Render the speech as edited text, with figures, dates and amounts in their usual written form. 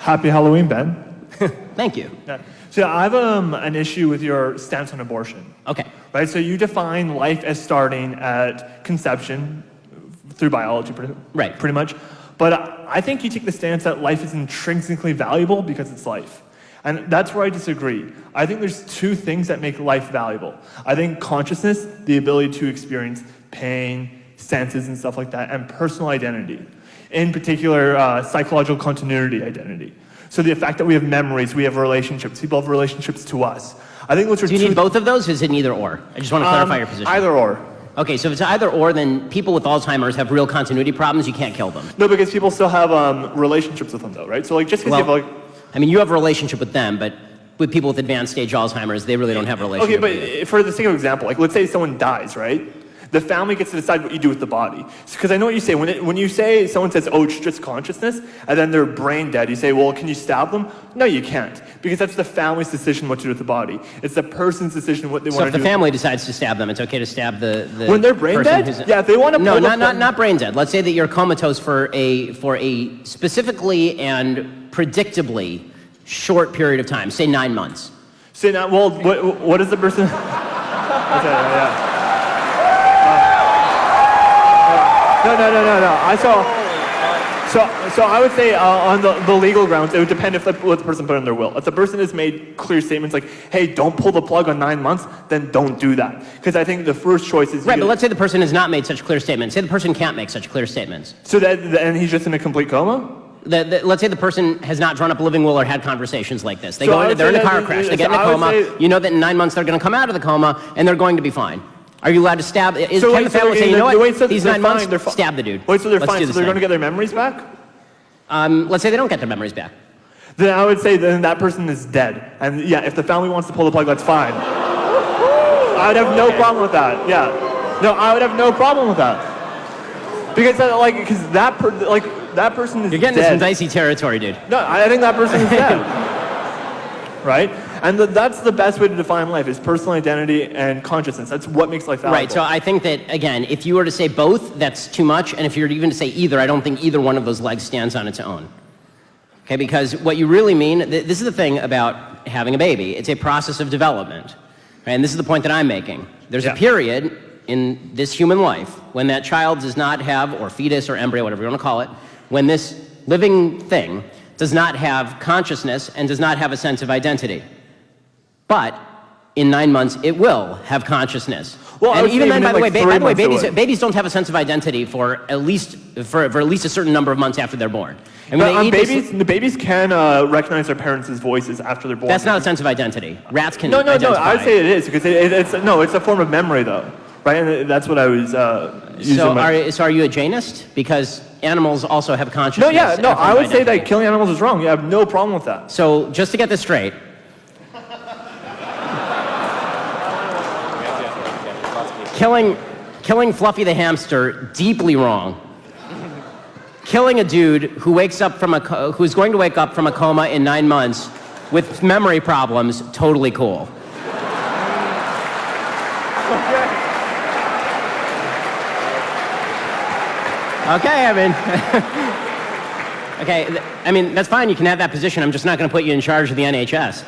Happy Halloween, Ben. Thank you. Yeah. So I have an issue with your stance on abortion. Okay. Right. So you define life as starting at conception through biology, pretty much. But I think you take the stance that life is intrinsically valuable because it's life. And that's where I disagree. I think there's two things that make life valuable. I think consciousness, the ability to experience pain, senses and stuff like that, and personal identity. In particular, psychological continuity identity. So the fact that we have memories, we have relationships, people have relationships to us. I think those are Do you need both of those, or is it an either or? I just want to clarify your position. Either or. Okay, so if it's either or, then people with Alzheimer's have real continuity problems, you can't kill them. No, because people still have relationships with them though, right? So like just because you have I mean, you have a relationship with them, but with people with advanced stage Alzheimer's, they really don't have a relationship with you. Okay, but for the sake of example, like let's say someone dies, right? The family gets to decide what you do with the body. Because I know what you say. When you say, someone says, oh, it's just consciousness, and then they're brain dead, you say, well, can you stab them? No, you can't. Because that's the family's decision what to do with the body. It's the person's decision what they want to do. So if the family decides to stab them, it's okay to stab the when they're brain dead? Yeah, if they want to No, not brain dead. Let's say that you're comatose for a specifically and predictably short period of time, say 9 months. Say now, well, what is the person? Yeah. No. So I would say on the legal grounds, it would depend if what the person put in their will. If the person has made clear statements like, hey, don't pull the plug on 9 months, then don't do that. Because I think the first choice is... Right, but let's say the person has not made such clear statements. Say the person can't make such clear statements. So and he's just in a complete coma? Let's say the person has not drawn up a living will or had conversations like this. They're in a car crash, they get in a coma, you know that in 9 months they're going to come out of the coma and they're going to be fine. Are you allowed to stab? Can the family say, you know what, these 9 months, stab the dude. Wait, so they're fine, so they're going to get their memories back? Let's say they don't get their memories back. Then I would say then that person is dead. And yeah, if the family wants to pull the plug, that's fine. I would have no problem with that, yeah. No, I would have no problem with that. Because that person is dead. You're getting into some dicey territory, dude. No, I think that person is dead. Right? And that's the best way to define life, is personal identity and consciousness. That's what makes life valuable. Right, so I think that, again, if you were to say both, that's too much. And if you were even to say either, I don't think either one of those legs stands on its own. Okay, because what you really mean, this is the thing about having a baby. It's a process of development. Right? And this is the point that I'm making. There's a period in this human life when that child does not have, or fetus or embryo, whatever you want to call it, when this living thing does not have consciousness and does not have a sense of identity. But in 9 months, it will have consciousness. Well, and even then, by the way, babies don't have a sense of identity for at least a certain number of months after they're born. I mean, the babies can recognize their parents' voices after they're born. That's not a sense of identity. Rats can. No. I would say it is, because it's a form of memory, though, right? And that's what I was using. So are you a Janist? Because animals also have consciousness. No. I would say that killing animals is wrong. You have no problem with that. So just to get this straight. Killing Fluffy the hamster, deeply wrong. Killing a dude who's going to wake up from a coma in 9 months with memory problems, totally cool. Okay, I mean, that's fine, you can have that position, I'm just not going to put you in charge of the NHS.